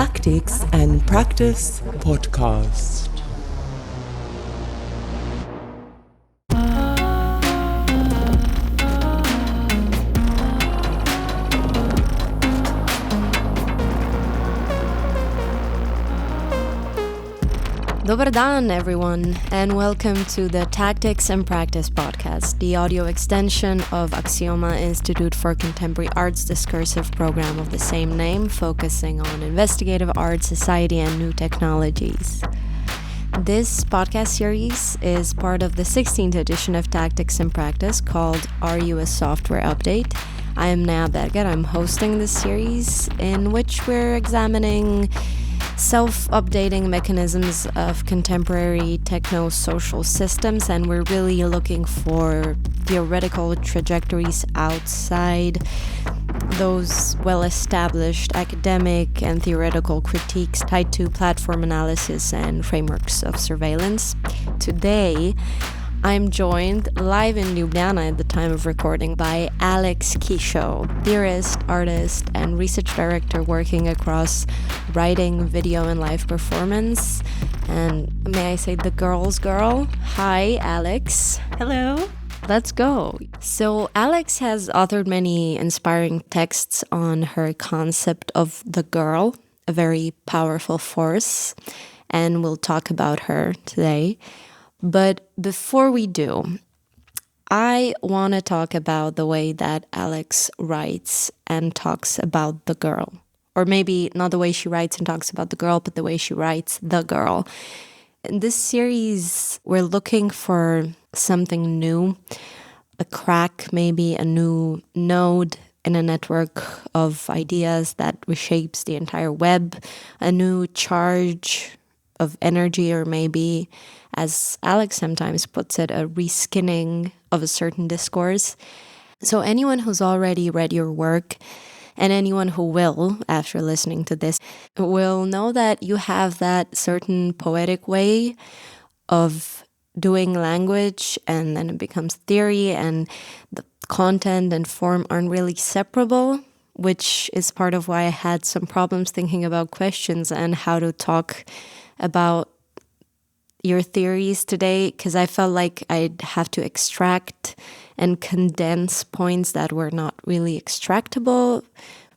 Tactics and Practice podcast. Dobar dan, everyone, and welcome to the Tactics and Practice podcast, the audio extension of Aksioma Institute for Contemporary Art's discursive program of the same name, focusing on investigative art, society, and new technologies. This podcast series is part of the 16th edition of Tactics and Practice called Are You a Software Update? I am Noura. I'm hosting this series in which we're examining self-updating mechanisms of contemporary techno-social systems, and we're really looking for theoretical trajectories outside those well-established academic and theoretical critiques tied to platform analysis and frameworks of surveillance. Today, I'm joined live in Ljubljana at the time of recording by Alex Quicho, theorist, artist, and research director working across writing, video, and live performance. And may I say the girl's girl? Hi, Alex. Hello. Let's go. So Alex has authored many inspiring texts on her concept of the girl, a very powerful force, and we'll talk about her today. But before we do, I want to talk about the way that Alex writes and talks about the girl. Or maybe not the way she writes and talks about the girl, but the way she writes the girl. In this series, we're looking for something new, a crack, maybe a new node in a network of ideas that reshapes the entire web, a new charge of energy, or maybe, as Alex sometimes puts it, a reskinning of a certain discourse. So anyone who's already read your work, and anyone who will, after listening to this, will know that you have that certain poetic way of doing language, and then it becomes theory, and the content and form aren't really separable, which is part of why I had some problems thinking about questions and how to talk about your theories today, because I felt like I'd have to extract and condense points that were not really extractable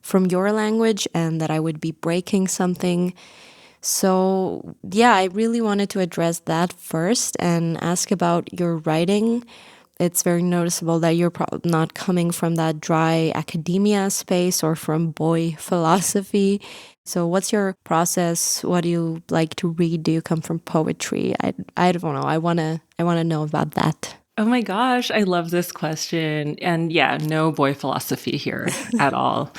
from your language, and that I would be breaking something. So yeah, I really wanted to address that first and ask about your writing. It's very noticeable that you're probably not coming from that dry academia space or from boy philosophy. So what's your process? What do you like to read? Do you come from poetry? I don't know. I wanna know about that. Oh my gosh, I love this question. And yeah, no boy philosophy here at all.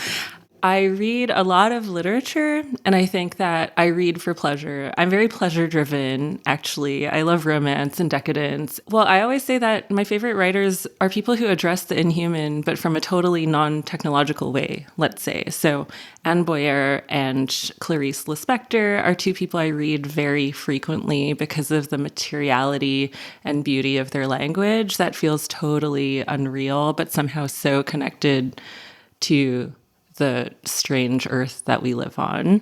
I read a lot of literature, and I think that I read for pleasure. I'm very pleasure-driven, actually. I love romance and decadence. Well, I always say that my favorite writers are people who address the inhuman, but from a totally non-technological way, let's say. So Anne Boyer and Clarice Lispector are two people I read very frequently because of the materiality and beauty of their language that feels totally unreal, but somehow so connected to the strange earth that we live on.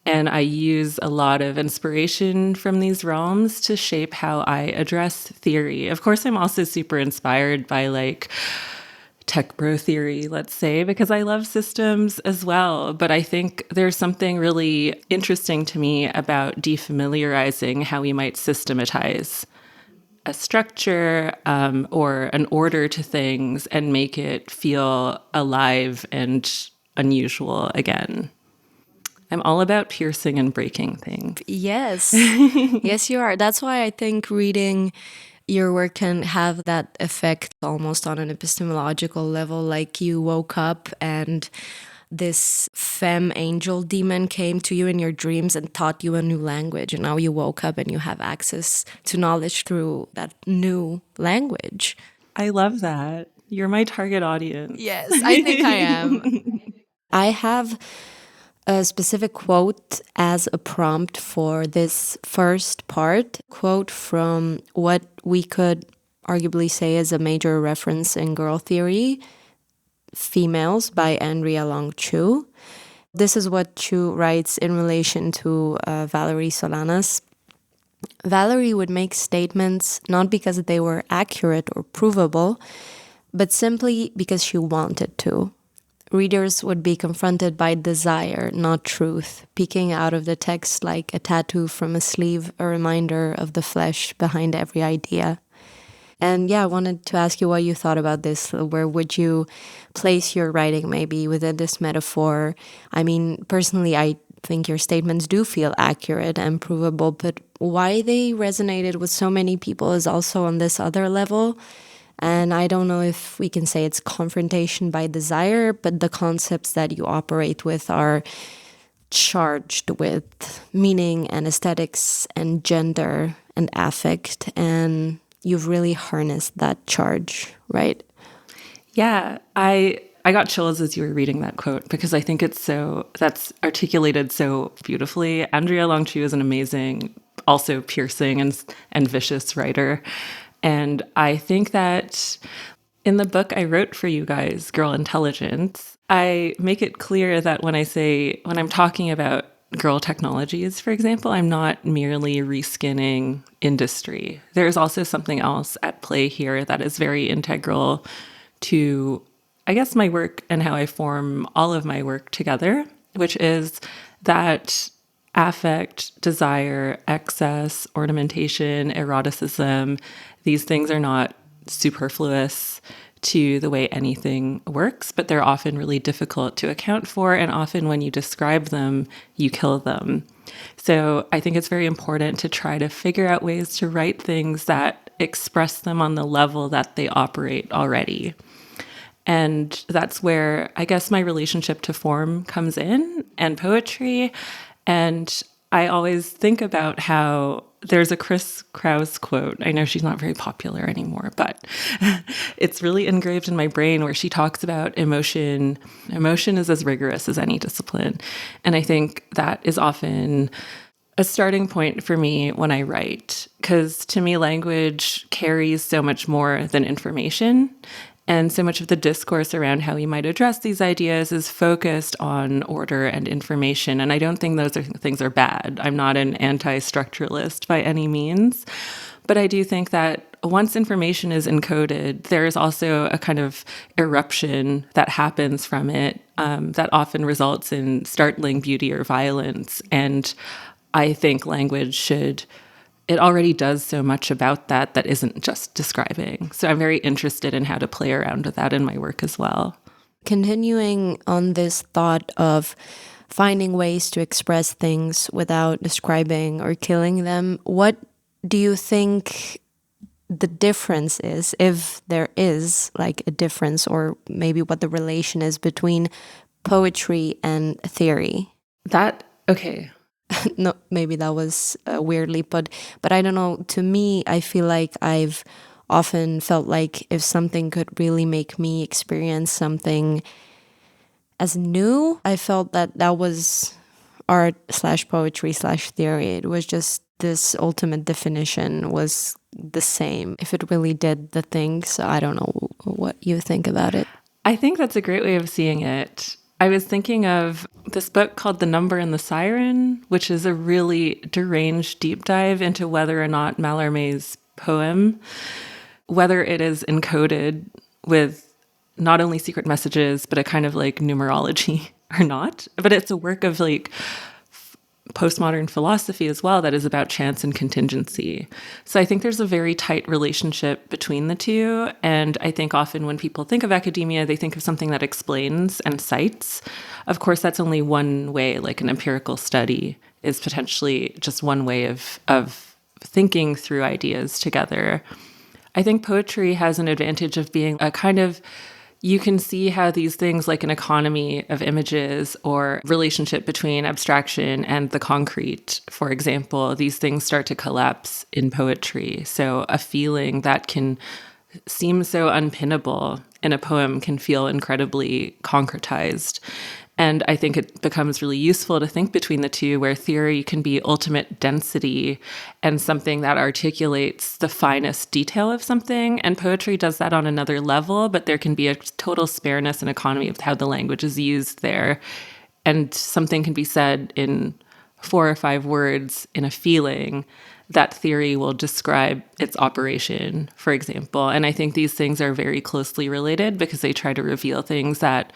And I use a lot of inspiration from these realms to shape how I address theory. Of course, I'm also super inspired by like tech bro theory, let's say, because I love systems as well. But I think there's something really interesting to me about defamiliarizing how we might systematize a structure or an order to things and make it feel alive and unusual again. I'm all about piercing and breaking things. Yes. Yes, you are. That's why I think reading your work can have that effect almost on an epistemological level, like you woke up and this femme angel demon came to you in your dreams and taught you a new language, and now you woke up and you have access to knowledge through that new language. I love that. You're my target audience. Yes, I think I am. I have a specific quote as a prompt for this first part, quote from what we could arguably say is a major reference in girl theory, Females by Andrea Long Chu. This is what Chu writes in relation to Valerie Solanas. Valerie would make statements not because they were accurate or provable, but simply because she wanted to. Readers would be confronted by desire, not truth, peeking out of the text like a tattoo from a sleeve, a reminder of the flesh behind every idea. And yeah, I wanted to ask you what you thought about this. Where would you place your writing maybe within this metaphor? I mean, personally, I think your statements do feel accurate and provable, but why they resonated with so many people is also on this other level. And I don't know if we can say it's confrontation by desire, but the concepts that you operate with are charged with meaning and aesthetics and gender and affect, and you've really harnessed that charge, right? Yeah, I got chills as you were reading that quote because I think that's articulated so beautifully. Andrea Longchu is an amazing, also piercing and vicious writer. And I think that in the book I wrote for you guys, Girl Intelligence, I make it clear that when I'm talking about girl technologies, for example, I'm not merely reskinning industry. There's also something else at play here that is very integral to, I guess, my work and how I form all of my work together, which is that affect, desire, excess, ornamentation, eroticism, these things are not superfluous to the way anything works, but they're often really difficult to account for. And often when you describe them, you kill them. So I think it's very important to try to figure out ways to write things that express them on the level that they operate already. And that's where I guess my relationship to form comes in and poetry. And I always think about how there's a Chris Kraus quote. I know she's not very popular anymore, but it's really engraved in my brain where she talks about emotion. Emotion is as rigorous as any discipline. And I think that is often a starting point for me when I write, because to me, language carries so much more than information. And so much of the discourse around how we might address these ideas is focused on order and information. And I don't think those things are bad. I'm not an anti-structuralist by any means. But I do think that once information is encoded, there is also a kind of eruption that happens from it that often results in startling beauty or violence. And I think language it already does so much about that isn't just describing. So I'm very interested in how to play around with that in my work as well. Continuing on this thought of finding ways to express things without describing or killing them, what do you think the difference is, if there is like a difference, or maybe what the relation is between poetry and theory? Okay. No, maybe that was weirdly put, but I don't know. To me, I feel like I've often felt like if something could really make me experience something as new, I felt that was art / poetry / theory. It was just this ultimate definition was the same if it really did the thing. So I don't know what you think about it. I think that's a great way of seeing it. I was thinking of this book called The Number and the Siren, which is a really deranged deep dive into whether or not Mallarmé's poem, whether it is encoded with not only secret messages, but a kind of like numerology or not. But it's a work of like postmodern philosophy as well that is about chance and contingency. So I think there's a very tight relationship between the two. And I think often when people think of academia, they think of something that explains and cites. Of course, that's only one way, like an empirical study is potentially just one way of thinking through ideas together. I think poetry has an advantage of being a kind of, you can see how these things like an economy of images or relationship between abstraction and the concrete, for example, these things start to collapse in poetry. So a feeling that can seem so unpinnable in a poem can feel incredibly concretized. And I think it becomes really useful to think between the two, where theory can be ultimate density and something that articulates the finest detail of something. And poetry does that on another level, but there can be a total spareness and economy of how the language is used there. and something can be said in 4 or 5 words in a feeling, that theory will describe its operation, for example. And I think these things are very closely related because they try to reveal things that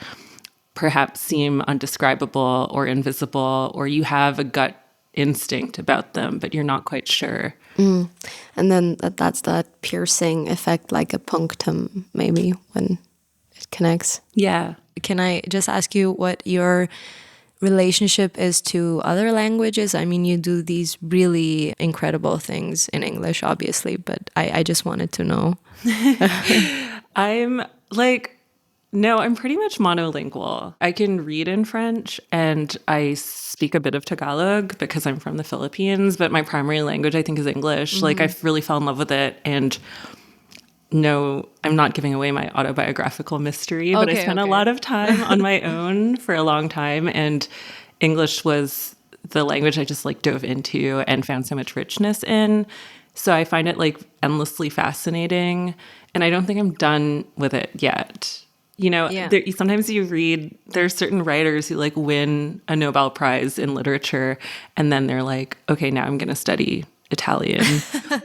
perhaps seem undescribable or invisible, or you have a gut instinct about them, but you're not quite sure. And then that's that piercing effect, like a punctum, maybe, when it connects. Yeah. Can I just ask you what your relationship is to other languages? I mean, you do these really incredible things in English, obviously, but I just wanted to know. I'm pretty much monolingual. I can read in French and I speak a bit of Tagalog because I'm from the Philippines, but my primary language, I think, is English. Like, I really fell in love with it. And no, I'm not giving away my autobiographical mystery, but I spent a lot of time on my own for a long time. And English was the language I just dove into and found so much richness in. So I find it endlessly fascinating. And I don't think I'm done with it yet. Sometimes you read, there's certain writers who win a Nobel Prize in literature, and then they're like, okay, now I'm going to study Italian,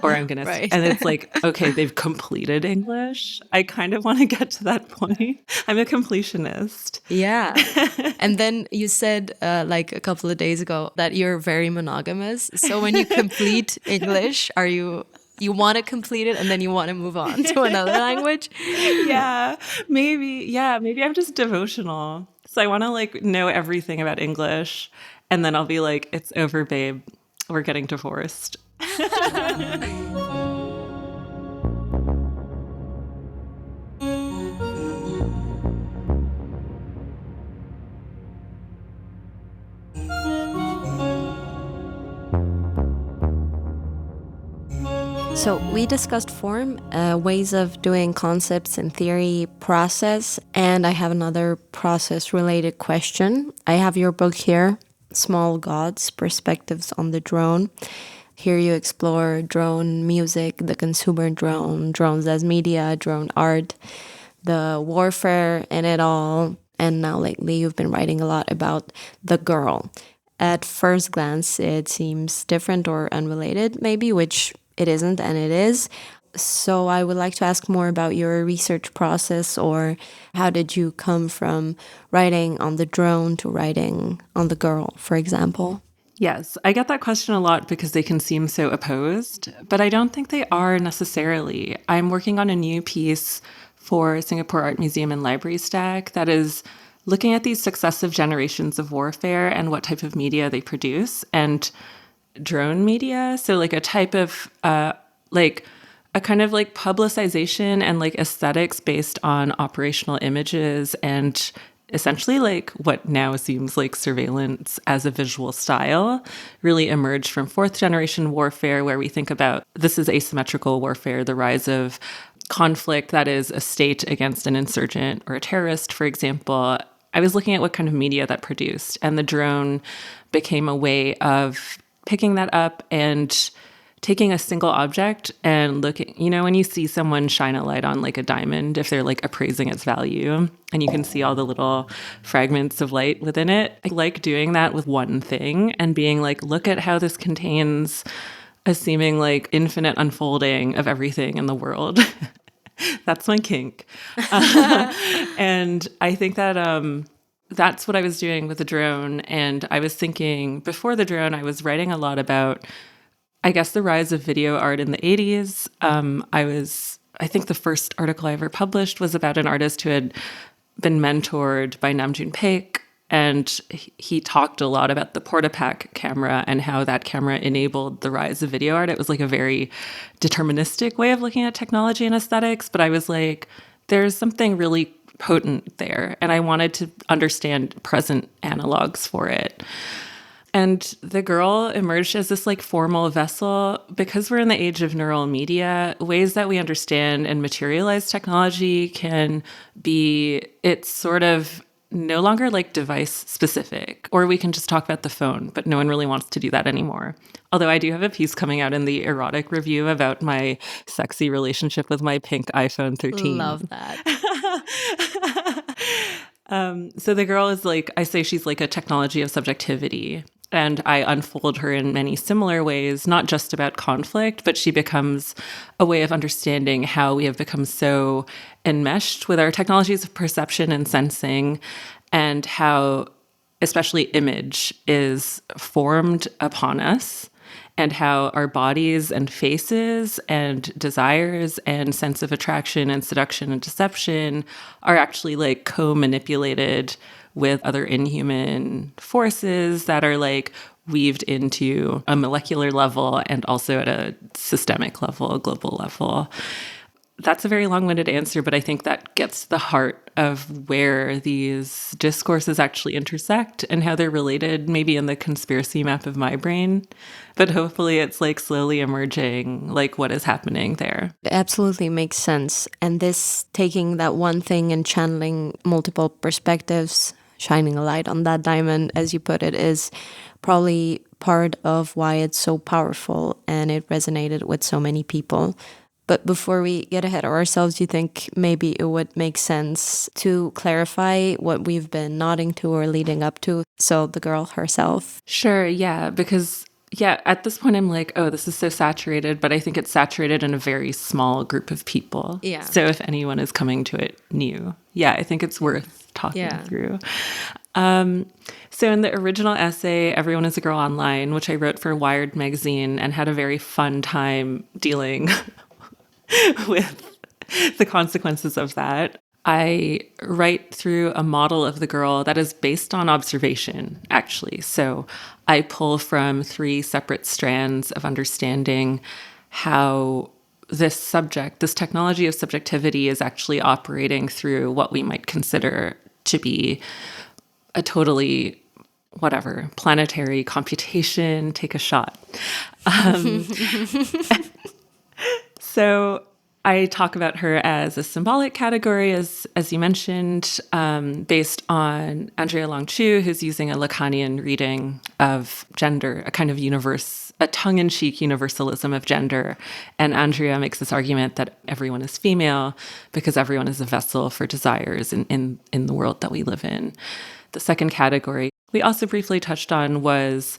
or I'm going to, and it's okay, they've completed English. I kind of want to get to that point. I'm a completionist. Yeah. And then you said a couple of days ago that you're very monogamous. So when you complete English, you want to complete it and then you want to move on to another language? Yeah, maybe. Yeah, maybe I'm just devotional. So I want to know everything about English, and then I'll be like, it's over, babe. We're getting divorced. So we discussed form, ways of doing concepts and theory, process, and I have another process-related question. I have your book here, Small Gods, Perspectives on the Drone. Here you explore drone music, the consumer drone, drones as media, drone art, the warfare in it all. And now lately you've been writing a lot about the girl. At first glance, it seems different or unrelated, maybe, which it isn't, and it is. So I would like to ask more about your research process, or how did you come from writing on the drone to writing on the girl, for example? Yes, I get that question a lot because they can seem so opposed, but I don't think they are necessarily. I'm working on a new piece for Singapore Art Museum and Library Stack that is looking at these successive generations of warfare and what type of media they produce, and drone media. So a type of a kind of publicization and aesthetics based on operational images, and essentially what now seems like surveillance as a visual style really emerged from 4th generation warfare, where we think about this is asymmetrical warfare, the rise of conflict that is a state against an insurgent or a terrorist, for example. I was looking at what kind of media that produced, and the drone became a way of picking that up and taking a single object and looking, when you see someone shine a light on a diamond, if they're appraising its value, and you can see all the little fragments of light within it. I like doing that with one thing and being look at how this contains a seeming infinite unfolding of everything in the world. That's my kink. And I think that that's what I was doing with the drone. And I was thinking, before the drone, I was writing a lot about, I guess, the rise of video art in the 80s. I think the first article I ever published was about an artist who had been mentored by Namjoon Paik. And he talked a lot about the Portapak camera and how that camera enabled the rise of video art. It was a very deterministic way of looking at technology and aesthetics. But I was there's something really potent there, and I wanted to understand present analogs for it. And the girl emerged as this formal vessel because we're in the age of neural media. Ways that we understand and materialize technology can be, it's sort of no longer device specific, or we can just talk about the phone, but no one really wants to do that anymore. Although I do have a piece coming out in the erotic review about my sexy relationship with my pink iPhone 13. Love that. So the girl is like, I say she's like a technology of subjectivity. And I unfold her in many similar ways, not just about conflict, but she becomes a way of understanding how we have become so enmeshed with our technologies of perception and sensing, and how especially image is formed upon us, and how our bodies and faces and desires and sense of attraction and seduction and deception are actually like co-manipulated with other inhuman forces that are like weaved into a molecular level and also at a systemic level, a global level. That's a very long-winded answer, but I think that gets to the heart of where these discourses actually intersect and how they're related, maybe in the conspiracy map of my brain. But hopefully it's like slowly emerging, like what is happening there. It absolutely makes sense. And this taking that one thing and channeling multiple perspectives, shining a light on that diamond, as you put it, is probably part of why it's so powerful and it resonated with so many people. But before we get ahead of ourselves, do you think maybe it would make sense to clarify what we've been nodding to or leading up to? So the girl herself. Sure, yeah, because at this point I'm like, oh, this is so saturated, but I think it's saturated in a very small group of people. Yeah. So if anyone is coming to it new, I think it's worth talking through. So in the original essay, Everyone is a Girl Online, which I wrote for Wired magazine and had a very fun time dealing with the consequences of that, I write through a model of the girl that is based on observation, actually. So I pull from 3 separate strands of understanding how this subject, this technology of subjectivity, is actually operating through what we might consider to be a totally planetary computation. Take a shot. So I talk about her as a symbolic category, as you mentioned, based on Andrea Long-Chu, who's using a Lacanian reading of gender, a kind of a tongue-in-cheek universalism of gender. And Andrea makes this argument that everyone is female because everyone is a vessel for desires in the world that we live in. The second category we also briefly touched on was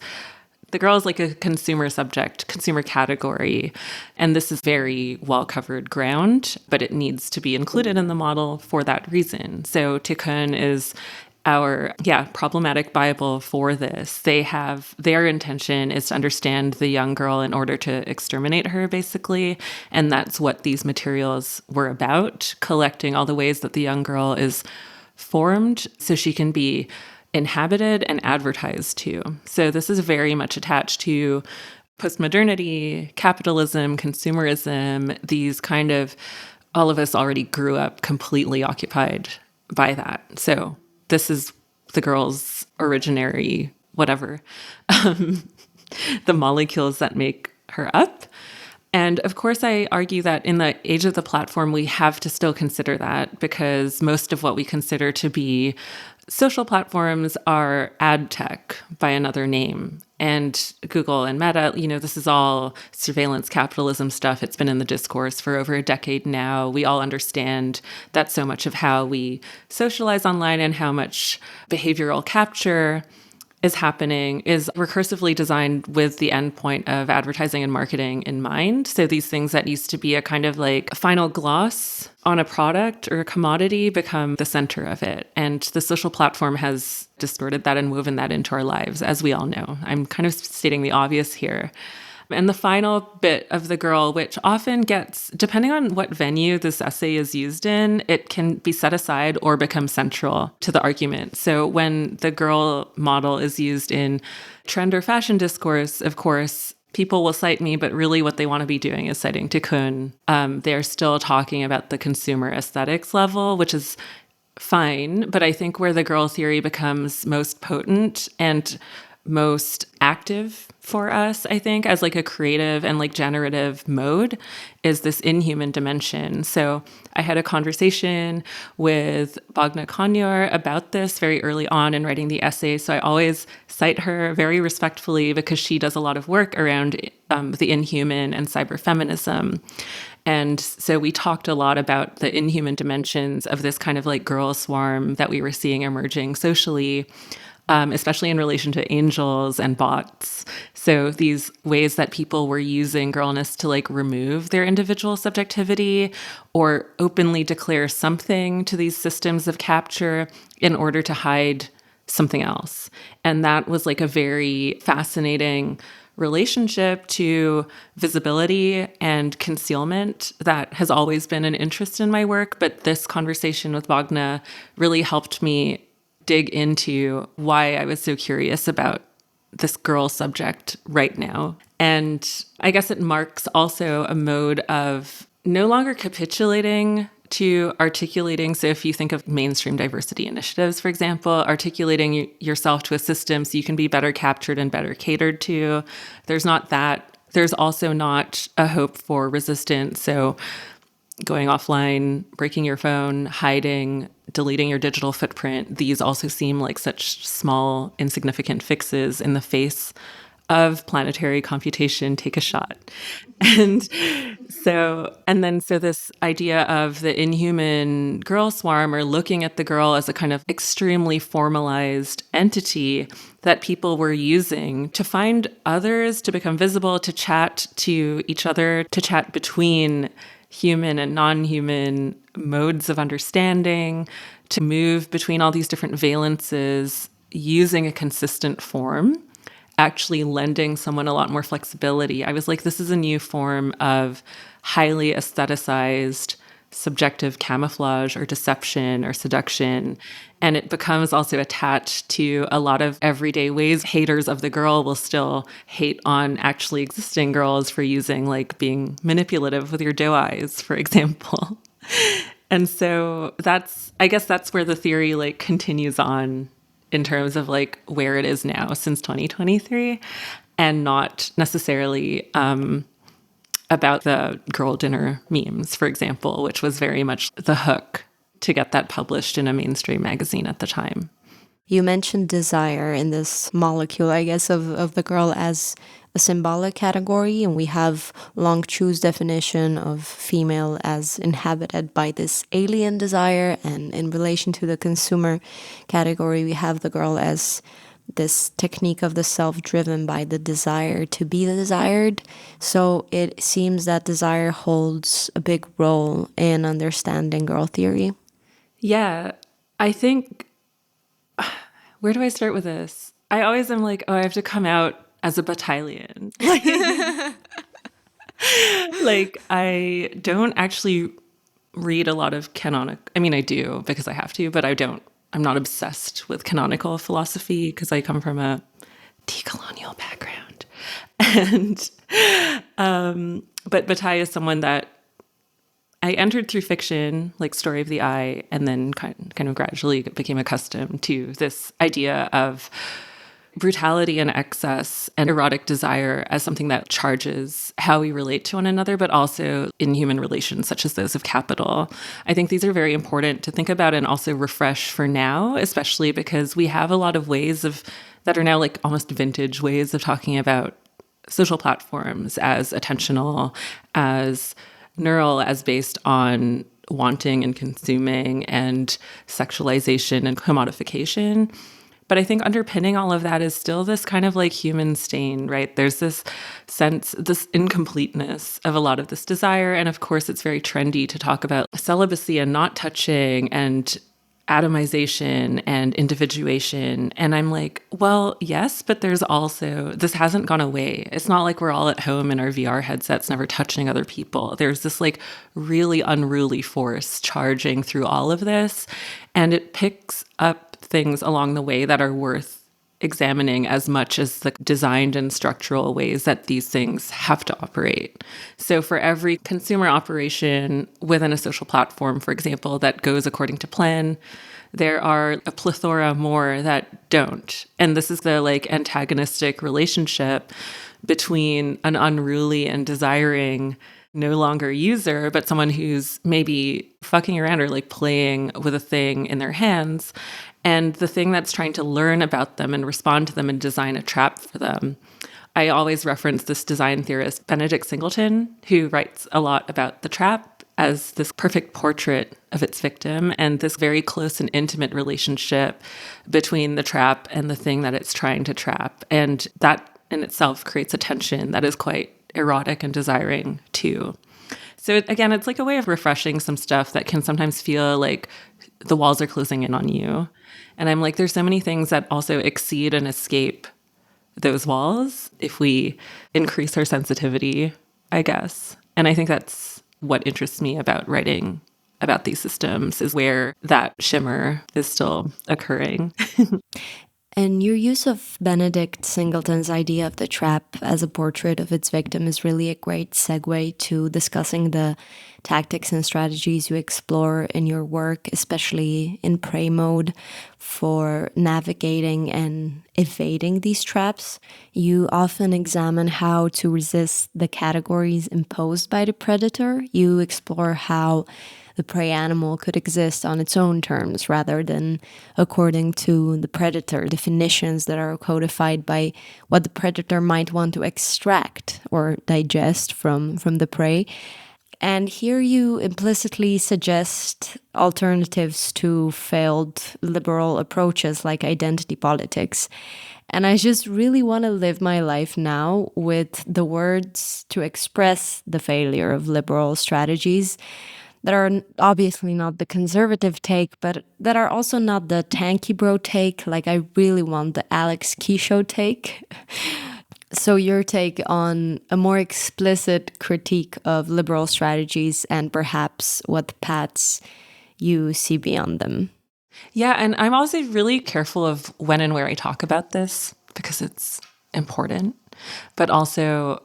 the girl is like a consumer subject, consumer category, and this is very well-covered ground, but it needs to be included in the model for that reason. So Tikkun is our, problematic Bible for this. Their intention is to understand the young girl in order to exterminate her, basically, and that's what these materials were about, collecting all the ways that the young girl is formed so she can be inhabited and advertised to. So this is very much attached to postmodernity, capitalism, consumerism, these kind of, all of us already grew up completely occupied by that. So this is the girl's originary, the molecules that make her up. And of course, I argue that in the age of the platform, we have to still consider that because most of what we consider to be social platforms are ad tech by another name. And Google and Meta, this is all surveillance capitalism stuff. It's been in the discourse for over a decade now. We all understand that so much of how we socialize online and how much behavioral capture is happening is recursively designed with the endpoint of advertising and marketing in mind. So these things that used to be a kind of like final gloss on a product or a commodity become the center of it. And the social platform has distorted that and woven that into our lives, as we all know. I'm kind of stating the obvious here. And the final bit of the girl, which often gets, depending on what venue this essay is used in, it can be set aside or become central to the argument. So when the girl model is used in trend or fashion discourse, of course, people will cite me, but really what they want to be doing is citing Tikkun. They're still talking about the consumer aesthetics level, which is fine. But I think where the girl theory becomes most potent and most active for us, I think, as like a creative and like generative mode is this inhuman dimension. So I had a conversation with Bogna Konyor about this very early on in writing the essay. So I always cite her very respectfully because she does a lot of work around the inhuman and cyberfeminism. And so we talked a lot about the inhuman dimensions of this kind of like girl swarm that we were seeing emerging socially, especially in relation to angels and bots. So these ways that people were using girlness to like remove their individual subjectivity or openly declare something to these systems of capture in order to hide something else. And that was like a very fascinating relationship to visibility and concealment that has always been an interest in my work. But this conversation with Bogna really helped me dig into why I was so curious about this girl subject right now. And I guess it marks also a mode of no longer capitulating to articulating. So if you think of mainstream diversity initiatives, for example, articulating yourself to a system so you can be better captured and better catered to, there's not that. There's also not a hope for resistance. So going offline, breaking your phone, hiding, deleting your digital footprint, these also seem like such small, insignificant fixes in the face of planetary computation. Take a shot. And so this idea of the inhuman girl swarm, or looking at the girl as a kind of extremely formalized entity that people were using to find others, to become visible, to chat to each other, to chat between human and non-human modes of understanding, to move between all these different valences using a consistent form, actually lending someone a lot more flexibility. I was like, this is a new form of highly aestheticized subjective camouflage or deception or seduction. And it becomes also attached to a lot of everyday ways haters of the girl will still hate on actually existing girls for using, like, being manipulative with your doe eyes, for example. And so I guess that's where the theory like continues on in terms of like where it is now since 2023, and not necessarily about the girl dinner memes, for example, which was very much the hook to get that published in a mainstream magazine at the time. You mentioned desire in this molecule, I guess, of the girl as a symbolic category, and we have Long Chu's definition of female as inhabited by this alien desire, and in relation to the consumer category, we have the girl as this technique of the self driven by the desire to be the desired. So it seems that desire holds a big role in understanding girl theory. Yeah, I think, where do I start with this? I always am like, oh, I have to come out as a battalion. Like, I don't actually read a lot of I mean, I do because I have to, but I'm not obsessed with canonical philosophy because I come from a decolonial background. And, but Bataille is someone that I entered through fiction, like Story of the Eye, and then kind of gradually became accustomed to this idea of brutality and excess and erotic desire as something that charges how we relate to one another, but also in human relations, such as those of capital. I think these are very important to think about and also refresh for now, especially because we have a lot of ways that are now like almost vintage ways of talking about social platforms as attentional, as neural, as based on wanting and consuming and sexualization and commodification. But I think underpinning all of that is still this kind of like human stain, right? There's this sense, this incompleteness of a lot of this desire. And of course, it's very trendy to talk about celibacy and not touching and atomization and individuation. And I'm like, well, yes, but there's also, this hasn't gone away. It's not like we're all at home in our VR headsets, never touching other people. There's this like really unruly force charging through all of this. And it picks up things along the way that are worth examining as much as the designed and structural ways that these things have to operate. So for every consumer operation within a social platform, for example, that goes according to plan, there are a plethora more that don't. And this is the like antagonistic relationship between an unruly and desiring no longer user, but someone who's maybe fucking around or like playing with a thing in their hands, and the thing that's trying to learn about them and respond to them and design a trap for them. I always reference this design theorist, Benedict Singleton, who writes a lot about the trap as this perfect portrait of its victim and this very close and intimate relationship between the trap and the thing that it's trying to trap. And that in itself creates a tension that is quite erotic and desiring too. So again, it's like a way of refreshing some stuff that can sometimes feel like the walls are closing in on you. And I'm like, there's so many things that also exceed and escape those walls if we increase our sensitivity, I guess. And I think that's what interests me about writing about these systems, is where that shimmer is still occurring. And your use of Benedict Singleton's idea of the trap as a portrait of its victim is really a great segue to discussing the tactics and strategies you explore in your work, especially in prey mode, for navigating and evading these traps. You often examine how to resist the categories imposed by the predator. You explore how the prey animal could exist on its own terms rather than according to the predator definitions that are codified by what the predator might want to extract or digest from the prey. And here you implicitly suggest alternatives to failed liberal approaches like identity politics. And I just really want to live my life now with the words to express the failure of liberal strategies that are obviously not the conservative take, but that are also not the tanky bro take. Like, I really want the Alex Quicho take. So your take on a more explicit critique of liberal strategies and perhaps what paths you see beyond them. Yeah, and I'm also really careful of when and where I talk about this because it's important, but also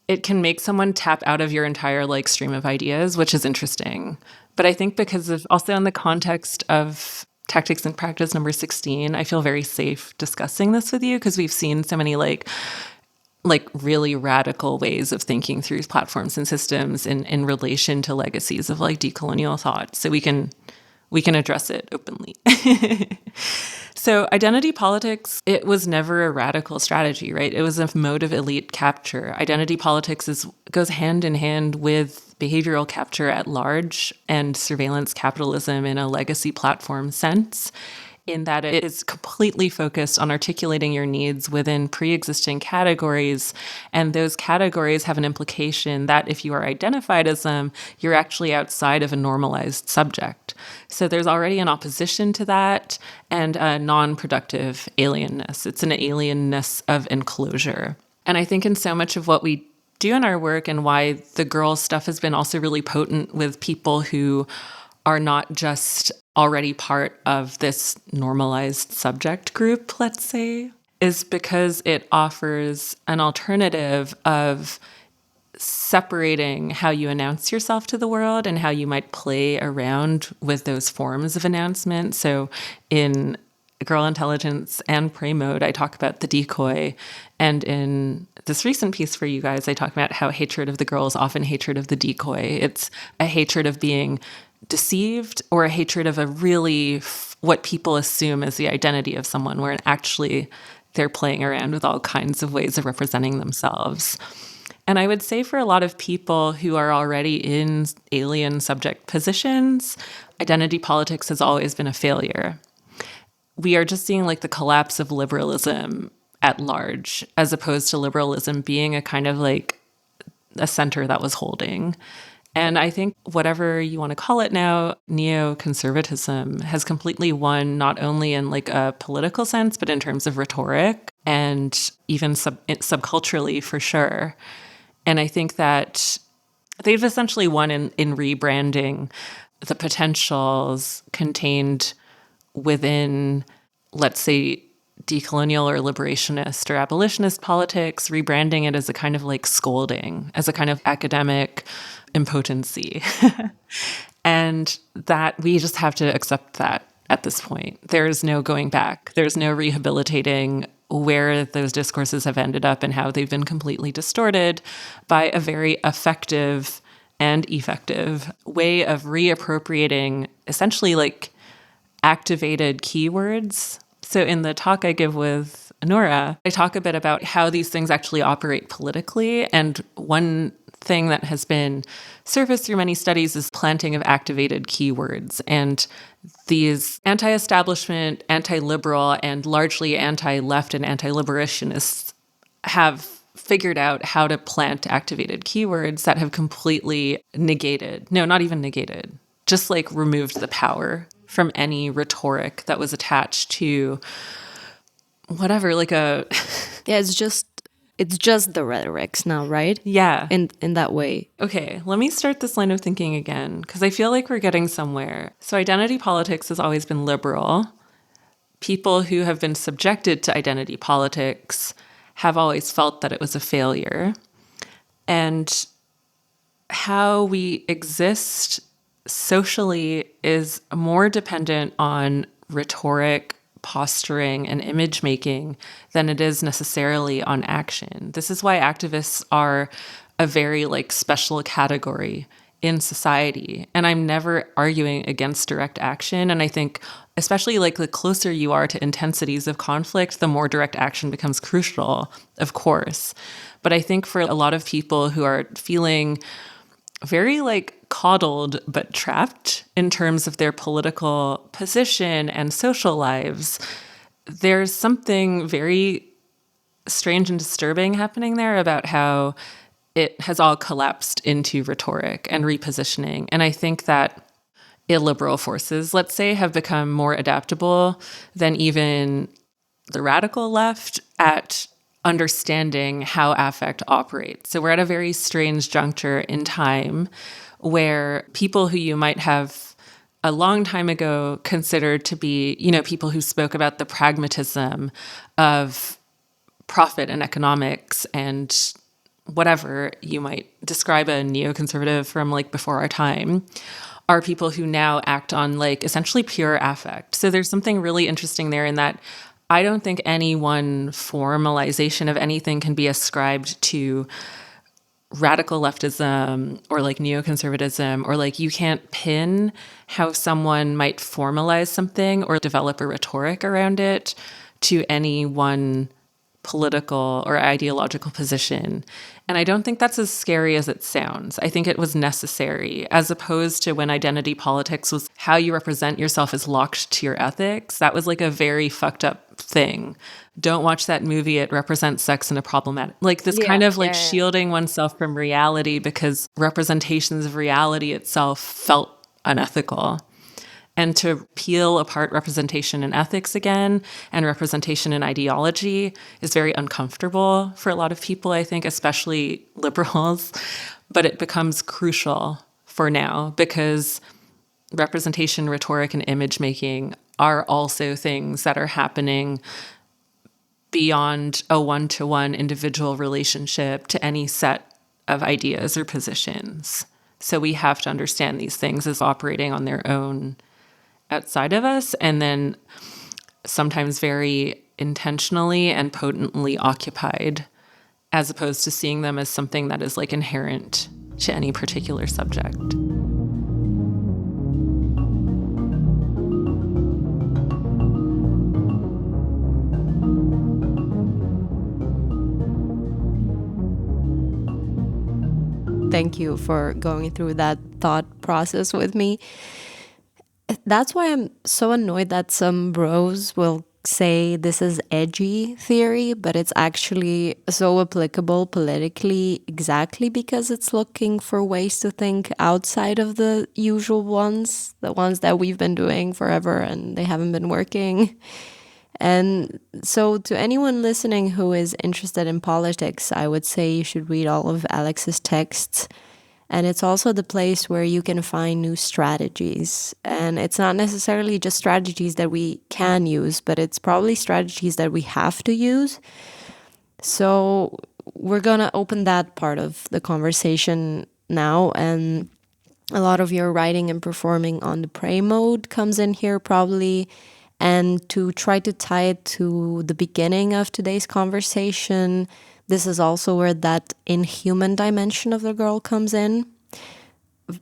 it can make someone tap out of your entire like stream of ideas, which is interesting. But I think because of also in the context of Tactics and Practice number 16, I feel very safe discussing this with you because we've seen so many like really radical ways of thinking through platforms and systems in relation to legacies of like decolonial thought. So we can address it openly. So identity politics, it was never a radical strategy, right? It was a mode of elite capture. Identity politics goes hand in hand with behavioral capture at large and surveillance capitalism in a legacy platform sense, in that it is completely focused on articulating your needs within pre-existing categories. And those categories have an implication that if you are identified as them, you're actually outside of a normalized subject. So there's already an opposition to that and a non-productive alienness. It's an alienness of enclosure. And I think in so much of what we do in our work and why the girl stuff has been also really potent with people who are not just already part of this normalized subject group, let's say, is because it offers an alternative of separating how you announce yourself to the world and how you might play around with those forms of announcement. So in Girl Intelligence and Prey Mode, I talk about the decoy. And in this recent piece for you guys, I talk about how hatred of the girl is often hatred of the decoy. It's a hatred of being deceived or a hatred of a really what people assume is the identity of someone, where actually they're playing around with all kinds of ways of representing themselves. And I would say for a lot of people who are already in alien subject positions, identity politics has always been a failure. We are just seeing like the collapse of liberalism at large, as opposed to liberalism being a kind of like a center that was holding. And I think whatever you want to call it now, neoconservatism has completely won, not only in like a political sense, but in terms of rhetoric and even subculturally for sure. And I think that they've essentially won in rebranding the potentials contained within, let's say, decolonial or liberationist or abolitionist politics, rebranding it as a kind of like scolding, as a kind of academic impotency. And that we just have to accept that at this point. There's no going back. There's no rehabilitating where those discourses have ended up and how they've been completely distorted by a very effective and effective way of reappropriating essentially like activated keywords. So in the talk I give with Noura, I talk a bit about how these things actually operate politically. And one thing that has been surfaced through many studies is planting of activated keywords. And these anti-establishment, anti-liberal, and largely anti-left and anti-liberationists have figured out how to plant activated keywords that have completely negated, no, not even negated, just like removed the power from any rhetoric that was attached to whatever, like a... Yeah, it's just the rhetorics now, right? Yeah. In that way. Okay, let me start this line of thinking again, because I feel like we're getting somewhere. So identity politics has always been liberal. People who have been subjected to identity politics have always felt that it was a failure. And how we exist socially is more dependent on rhetoric, posturing, and image making than it is necessarily on action. This is why activists are a very like special category in society. And I'm never arguing against direct action. And I think especially like the closer you are to intensities of conflict, the more direct action becomes crucial, of course. But I think for a lot of people who are feeling very like coddled but trapped in terms of their political position and social lives, there's something very strange and disturbing happening there about how it has all collapsed into rhetoric and repositioning. And I think that illiberal forces, let's say, have become more adaptable than even the radical left at understanding how affect operates. So we're at a very strange juncture in time where people who you might have a long time ago considered to be, you know, people who spoke about the pragmatism of profit and economics and whatever you might describe a neoconservative from like before our time, are people who now act on like essentially pure affect. So there's something really interesting there in that I don't think any one formalization of anything can be ascribed to radical leftism or like neoconservatism, or like you can't pin how someone might formalize something or develop a rhetoric around it to any one political or ideological position. And I don't think that's as scary as it sounds. I think it was necessary, as opposed to when identity politics was how you represent yourself is locked to your ethics. That was like a very fucked up thing. Don't watch that movie. It represents sex in a problematic, like this kind of like shielding oneself from reality because representations of reality itself felt unethical. And to peel apart representation and ethics again and representation and ideology is very uncomfortable for a lot of people, I think, especially liberals. But it becomes crucial for now because representation, rhetoric, and image making are also things that are happening beyond a one-to-one individual relationship to any set of ideas or positions. So we have to understand these things as operating on their own outside of us, and then sometimes very intentionally and potently occupied, as opposed to seeing them as something that is like inherent to any particular subject. Thank you for going through that thought process with me. That's why I'm so annoyed that some bros will say this is edgy theory, but it's actually so applicable politically exactly because it's looking for ways to think outside of the usual ones, the ones that we've been doing forever and they haven't been working. And so to anyone listening who is interested in politics, I would say you should read all of Alex's texts. And it's also the place where you can find new strategies. And it's not necessarily just strategies that we can use, but it's probably strategies that we have to use. So we're going to open that part of the conversation now. And A lot of your writing and performing on the prey mode comes in here probably. And to try to tie it to the beginning of today's conversation, this is also where that inhuman dimension of the girl comes in.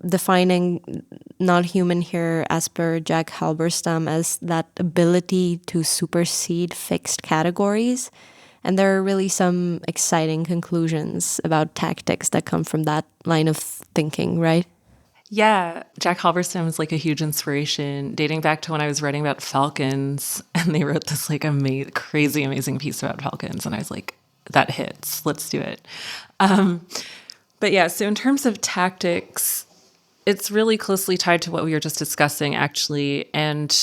Defining not human here as per Jack Halberstam as that ability to supersede fixed categories. And there are really some exciting conclusions about tactics that come from that line of thinking, right? Yeah, Jack Halberstam is like a huge inspiration, dating back to when I was writing about falcons, and they wrote this like crazy, amazing piece about falcons, and I was like, that hits, let's do it. But yeah, so in terms of tactics, it's really closely tied to what we were just discussing, actually. And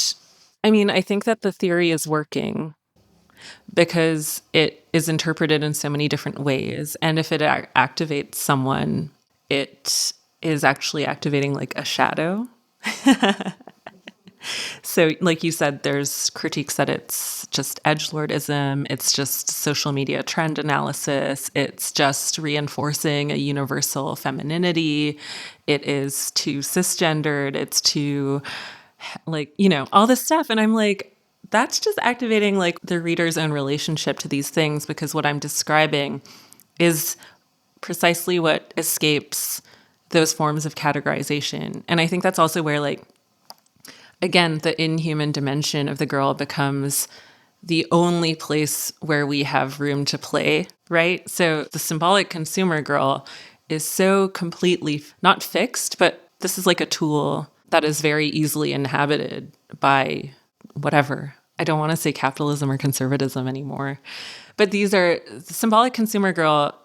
I mean, I think that the theory is working because it is interpreted in so many different ways. And if it activates someone, it is actually activating like a shadow. So like you said, there's critiques that it's just edgelordism, it's just social media trend analysis, it's just reinforcing a universal femininity, it is too cisgendered, it's too like, you know, all this stuff. And I'm like, that's just activating like the reader's own relationship to these things, because what I'm describing is precisely what escapes those forms of categorization. And I think that's also where, like, again, the inhuman dimension of the girl becomes the only place where we have room to play, right? So the symbolic consumer girl is so completely not fixed, but this is like a tool that is very easily inhabited by whatever. I don't want to say capitalism or conservatism anymore. But these are the symbolic consumer girl.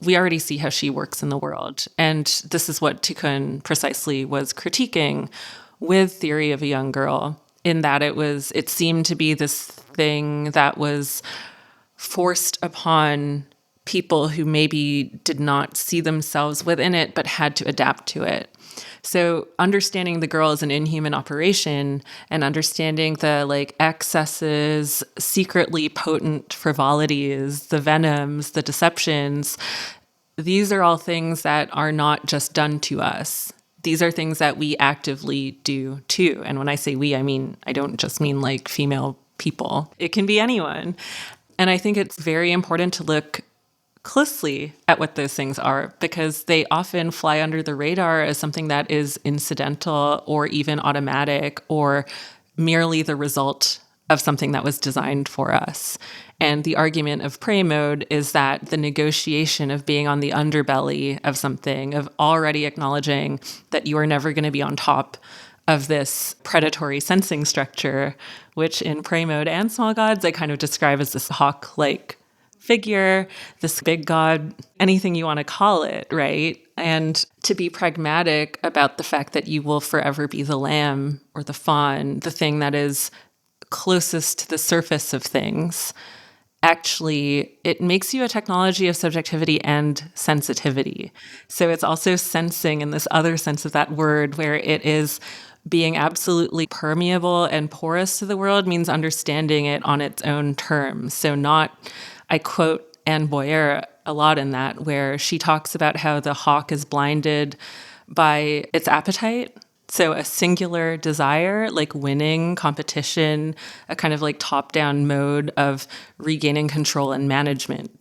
We already see how she works in the world. And this is what Tikkun precisely was critiquing with Theory of a Young Girl, in that it seemed to be this thing that was forced upon people who maybe did not see themselves within it, but had to adapt to it. So understanding the girl as an inhuman operation and understanding the like excesses, secretly potent frivolities, the venoms, the deceptions, these are all things that are not just done to us. These are things that we actively do too. And when I say we, I don't just mean like female people. It can be anyone. And I think it's very important to look closely at what those things are, because they often fly under the radar as something that is incidental or even automatic or merely the result of something that was designed for us. And the argument of prey mode is that the negotiation of being on the underbelly of something, of already acknowledging that you are never going to be on top of this predatory sensing structure, which in prey mode and small gods, I kind of describe as this hawk-like figure, this big god, anything you want to call it, right? And to be pragmatic about the fact that you will forever be the lamb or the fawn, the thing that is closest to the surface of things. Actually, it makes you a technology of subjectivity and sensitivity. So it's also sensing in this other sense of that word, where it is being absolutely permeable and porous to the world, means understanding it on its own terms. So I quote Anne Boyer a lot in that, where she talks about how the hawk is blinded by its appetite. So a singular desire, like winning, competition, a kind of like top-down mode of regaining control and management.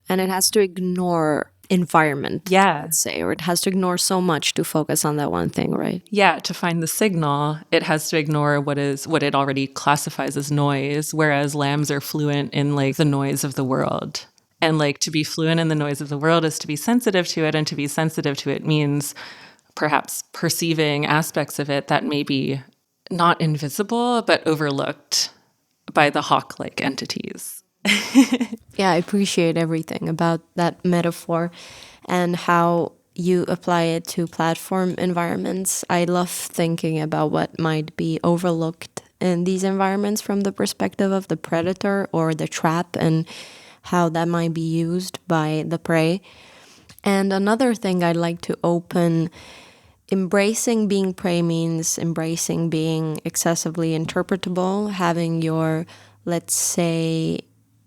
And it has to ignore environment, yeah, let's say, or it has to ignore so much to focus on that one thing, right? Yeah, to find the signal, it has to ignore what it already classifies as noise, whereas lambs are fluent in like the noise of the world. And like to be fluent in the noise of the world is to be sensitive to it, and to be sensitive to it means perhaps perceiving aspects of it that may be not invisible, but overlooked by the hawk-like entities. Yeah, I appreciate everything about that metaphor and how you apply it to platform environments. I love thinking about what might be overlooked in these environments from the perspective of the predator or the trap, and how that might be used by the prey. And another thing I'd like to open, embracing being prey means embracing being excessively interpretable, having your, let's say,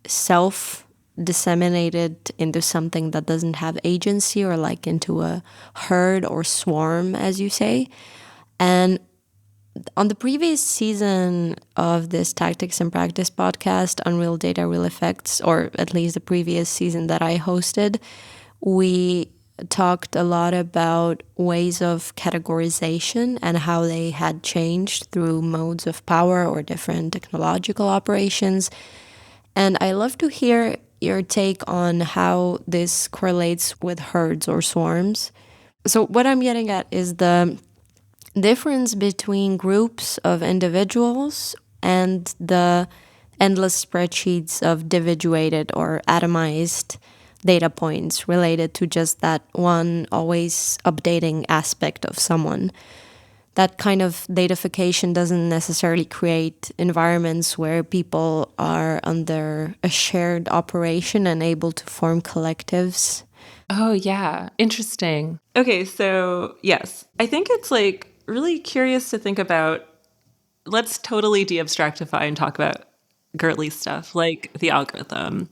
self disseminated into something that doesn't have agency, or like into a herd or swarm, as you say. And on the previous season of this Tactics and Practice podcast, Unreal Data, Real Effects, or at least the previous season that I hosted, we talked a lot about ways of categorization and how they had changed through modes of power or different technological operations. And I love to hear your take on how this correlates with herds or swarms. So what I'm getting at is the difference between groups of individuals and the endless spreadsheets of individuated or atomized data points related to just that one always updating aspect of someone. That kind of datafication doesn't necessarily create environments where people are under a shared operation and able to form collectives. Oh, yeah. Interesting. Okay, so yes, I think it's like really curious to think about. Let's totally de-abstractify and talk about girly stuff like the algorithm.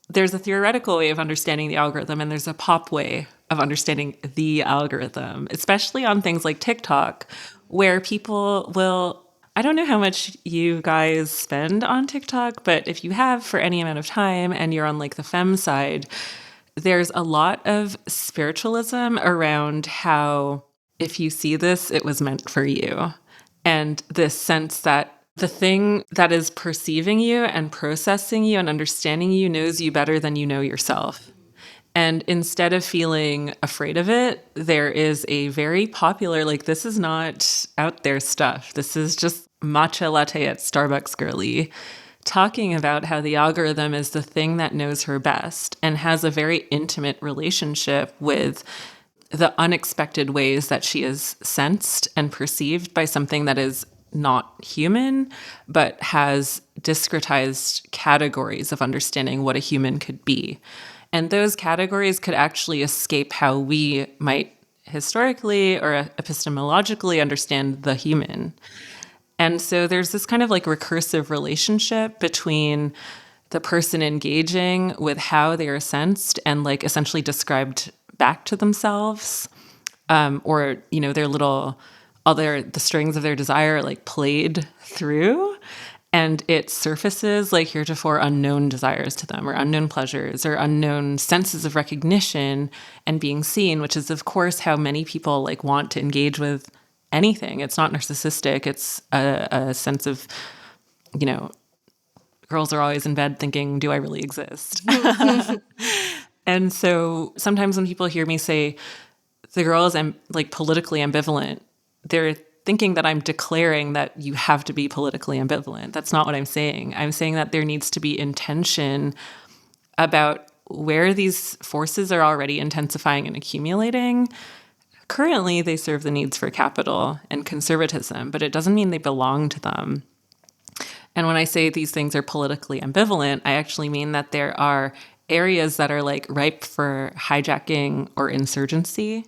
There's a theoretical way of understanding the algorithm, and there's a pop way of understanding the algorithm, especially on things like TikTok, where people will, I don't know how much you guys spend on TikTok, but if you have for any amount of time and you're on like the femme side, there's a lot of spiritualism around how if you see this, it was meant for you. And this sense that the thing that is perceiving you and processing you and understanding you knows you better than you know yourself. And instead of feeling afraid of it, there is a very popular, like, this is not out there stuff. This is just matcha latte at Starbucks girly, talking about how the algorithm is the thing that knows her best and has a very intimate relationship with the unexpected ways that she is sensed and perceived by something that is not human, but has discretized categories of understanding what a human could be. And those categories could actually escape how we might historically or epistemologically understand the human. And so there's this kind of like recursive relationship between the person engaging with how they are sensed and like essentially described back to themselves, or, you know, their little, the strings of their desire like played through, and it surfaces like heretofore unknown desires to them, or unknown pleasures, or unknown senses of recognition and being seen, which is of course how many people like want to engage with anything. It's not narcissistic. It's a sense of, you know, girls are always in bed thinking, do I really exist? And so sometimes when people hear me say the girl is like politically ambivalent, they're thinking that I'm declaring that you have to be politically ambivalent. That's not what I'm saying. I'm saying that there needs to be intention about where these forces are already intensifying and accumulating. Currently, they serve the needs for capital and conservatism, but it doesn't mean they belong to them. And when I say these things are politically ambivalent, I actually mean that there are areas that are like ripe for hijacking or insurgency.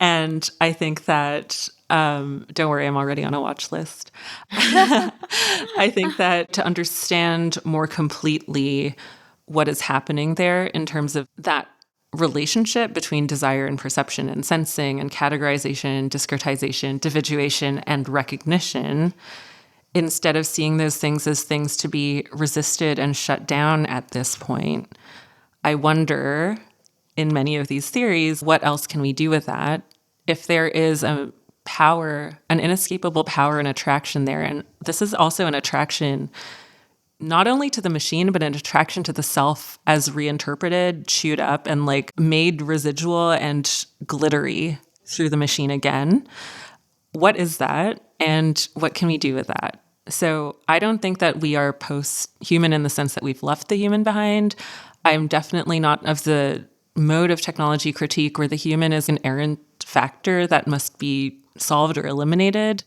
And I think that, don't worry, I'm already on a watch list. I think that to understand more completely what is happening there in terms of that relationship between desire and perception and sensing and categorization, discretization, individuation, and recognition, instead of seeing those things as things to be resisted and shut down at this point, I wonder, in many of these theories, what else can we do with that? If there is a power, an inescapable power and attraction there, and this is also an attraction not only to the machine, but an attraction to the self as reinterpreted, chewed up, and like made residual and glittery through the machine again. What is that? And what can we do with that? So I don't think that we are post-human in the sense that we've left the human behind. I'm definitely not of the mode of technology critique where the human is an errant factor that must be solved or eliminated.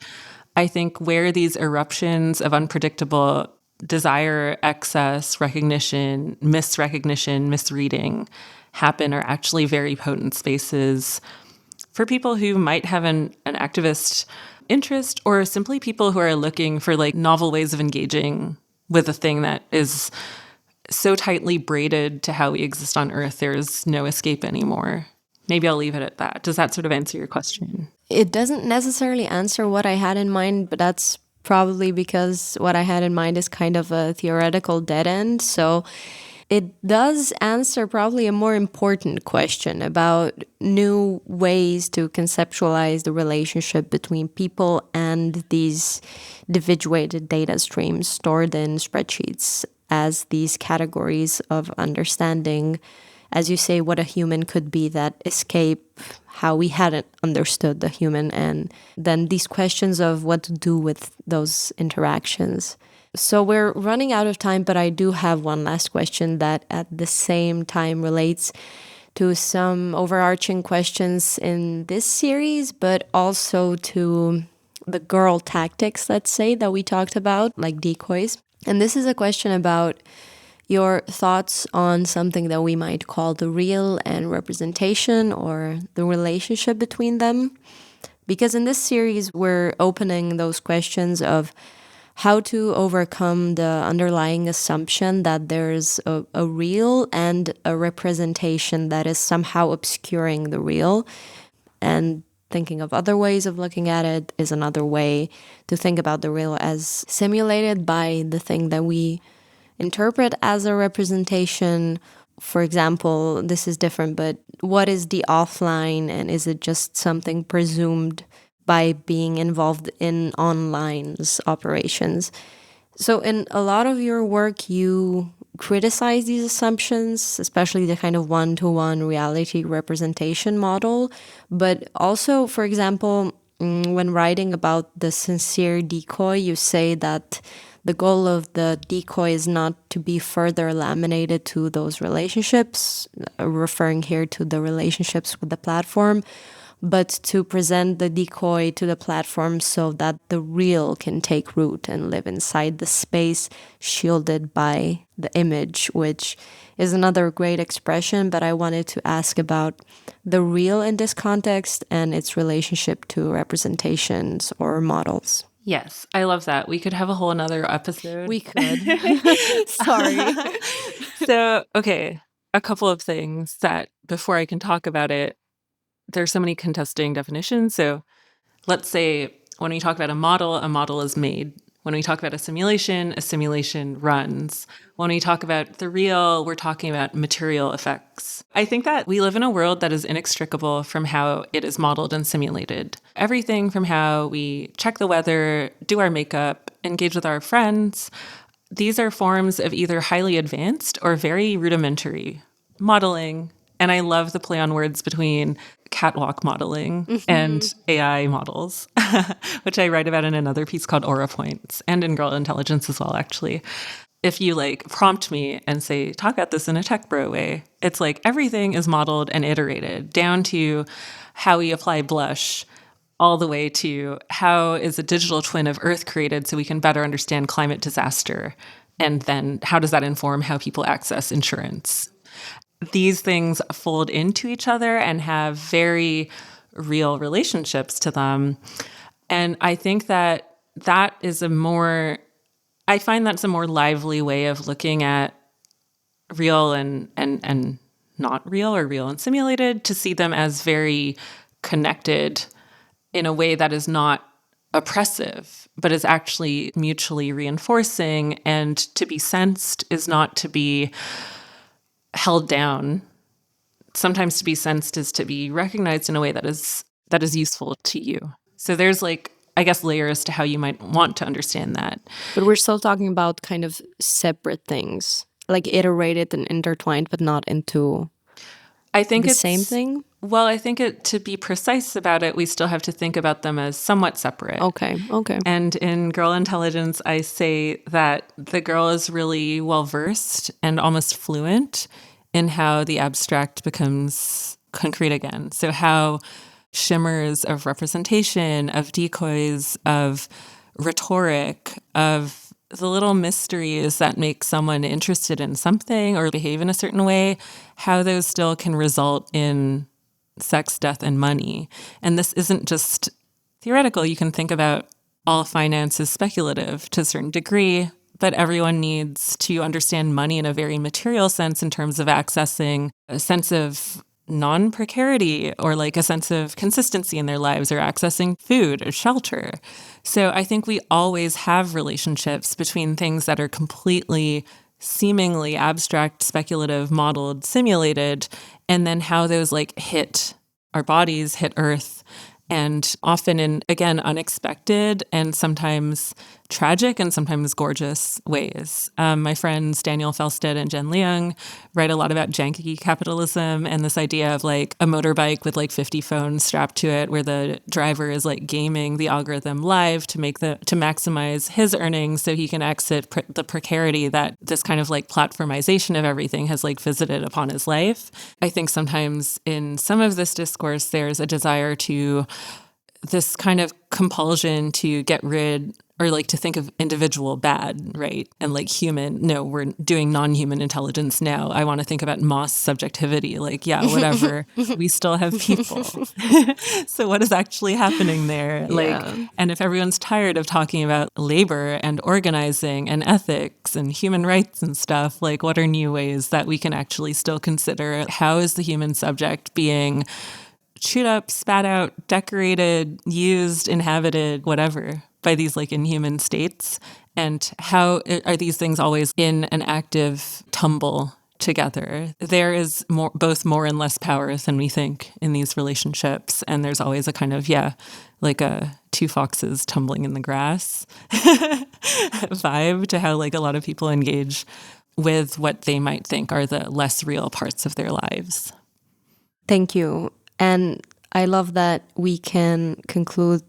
I think where these eruptions of unpredictable desire, excess, recognition, misrecognition, misreading happen are actually very potent spaces for people who might have an activist interest, or simply people who are looking for like novel ways of engaging with a thing that is so tightly braided to how we exist on Earth, there's no escape anymore. Maybe I'll leave it at that. Does that sort of answer your question? It doesn't necessarily answer what I had in mind, but that's probably because what I had in mind is kind of a theoretical dead end. So it does answer probably a more important question about new ways to conceptualize the relationship between people and these individuated data streams stored in spreadsheets as these categories of understanding, as you say, what a human could be that escape how we hadn't understood the human, and then these questions of what to do with those interactions. So we're running out of time, but I do have one last question that at the same time relates to some overarching questions in this series, but also to the girl tactics, let's say, that we talked about, like decoys. And this is a question about your thoughts on something that we might call the real and representation, or the relationship between them. Because in this series, we're opening those questions of how to overcome the underlying assumption that there's a real and a representation that is somehow obscuring the real. And thinking of other ways of looking at it is another way to think about the real as simulated by the thing that we interpret as a representation. For example, this is different, but what is the offline, and is it just something presumed by being involved in online's operations? So in a lot of your work, you criticize these assumptions, especially the kind of one-to-one reality representation model. But also, for example, when writing about the sincere decoy, you say that the goal of the decoy is not to be further laminated to those relationships, referring here to the relationships with the platform, but to present the decoy to the platform so that the real can take root and live inside the space shielded by the image, which is another great expression. But I wanted to ask about the real in this context and its relationship to representations or models. Yes, I love that. We could have a whole another episode. We could. Sorry. So, okay, a couple of things that before I can talk about it, there's so many contesting definitions. So let's say when we talk about a model is made. When we talk about a simulation runs. When we talk about the real, we're talking about material effects. I think that we live in a world that is inextricable from how it is modeled and simulated. Everything from how we check the weather, do our makeup, engage with our friends, these are forms of either highly advanced or very rudimentary modeling. And I love the play on words between catwalk modeling and AI models, which I write about in another piece called Aura Points, and in Girl Intelligence as well, actually. If you prompt me and say, talk about this in a tech bro way, it's like everything is modeled and iterated down to how we apply blush, all the way to how is a digital twin of Earth created so we can better understand climate disaster. And then how does that inform how people access insurance? These things fold into each other and have very real relationships to them. And I think that is I find that's a more lively way of looking at real and not real, or real and simulated, to see them as very connected in a way that is not oppressive, but is actually mutually reinforcing. And to be sensed is not to be held down. Sometimes to be sensed is to be recognized in a way that is useful to you. So there's I guess layers to how you might want to understand that. But we're still talking about kind of separate things, like iterated and intertwined, but not into the same thing? Well, I think to be precise about it, we still have to think about them as somewhat separate. Okay. And in Girl Intelligence, I say that the girl is really well-versed and almost fluent in how the abstract becomes concrete again. So how shimmers of representation, of decoys, of rhetoric, of the little mysteries that make someone interested in something or behave in a certain way, how those still can result in sex, death, and money. And this isn't just theoretical. You can think about all finance is speculative to a certain degree, but everyone needs to understand money in a very material sense in terms of accessing a sense of non-precarity or like a sense of consistency in their lives or accessing food or shelter. So I think we always have relationships between things that are completely seemingly abstract, speculative, modeled, simulated, and then how those like hit our bodies, hit Earth, and often in, again, unexpected and sometimes tragic and sometimes gorgeous ways. My friends Daniel Felsted and Jen Leung write a lot about janky capitalism and this idea of like a motorbike with like 50 phones strapped to it where the driver is like gaming the algorithm live to maximize his earnings so he can exit the precarity that this kind of like platformization of everything has like visited upon his life. I think sometimes in some of this discourse, there's a desire to this kind of compulsion to get rid or like to think of individual bad, right? And like human, no, we're doing non-human intelligence now. I want to think about Moss subjectivity. Like, yeah, whatever. We still have people. So what is actually happening there? Like, and if everyone's tired of talking about labor and organizing and ethics and human rights and stuff, like what are new ways that we can actually still consider how is the human subject being chewed up, spat out, decorated, used, inhabited, whatever, by these like inhuman states? And how are these things always in an active tumble together? There is both more and less power than we think in these relationships. And there's always a kind of, like a two foxes tumbling in the grass vibe to how like a lot of people engage with what they might think are the less real parts of their lives. Thank you. And I love that we can conclude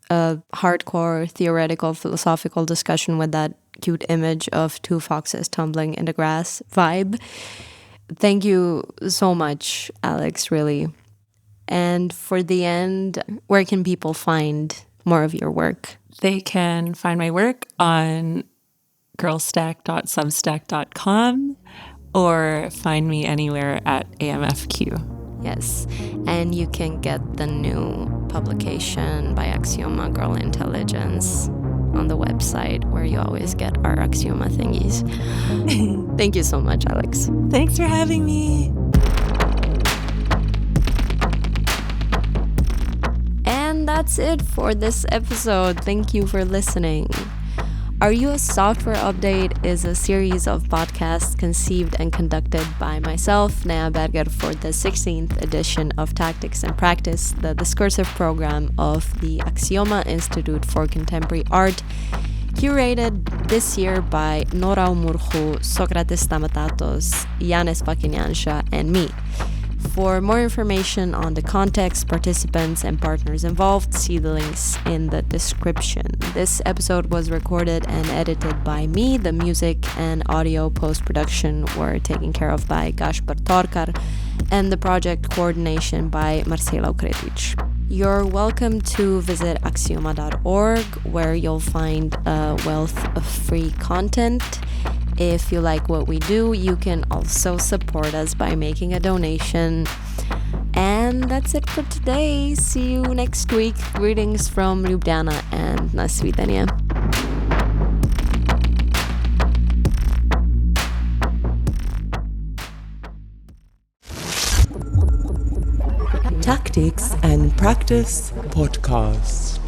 a hardcore theoretical philosophical discussion with that cute image of two foxes tumbling in the grass vibe. Thank you so much, Alex, really. And for the end, where can people find more of your work? They can find my work on girlstack.substack.com or find me anywhere at AMFQ. Yes, and you can get the new publication by Aksioma, Girl Intelligence, on the website where you always get our Aksioma thingies. Thank you so much, Alex. Thanks for having me. And that's it for this episode. Thank you for listening. Are You a Software Update is a series of podcasts conceived and conducted by myself, Noura Berger, for the 16th edition of Tactics and Practice, the discursive program of the Aksioma Institute for Contemporary Art, curated this year by Noura Umurhu, Socrates Stamatatos, Yanis Pakinyansha, and me. For more information on the context, participants, and partners involved, see the links in the description. This episode was recorded and edited by me. The music and audio post-production were taken care of by Gaspar Torkar, and the project coordination by Marcela Kretic. You're welcome to visit aksioma.org, where you'll find a wealth of free content. If you like what we do, you can also support us by making a donation. And that's it for today. See you next week. Greetings from Ljubljana and na svidanje. Tactics and Practice Podcast.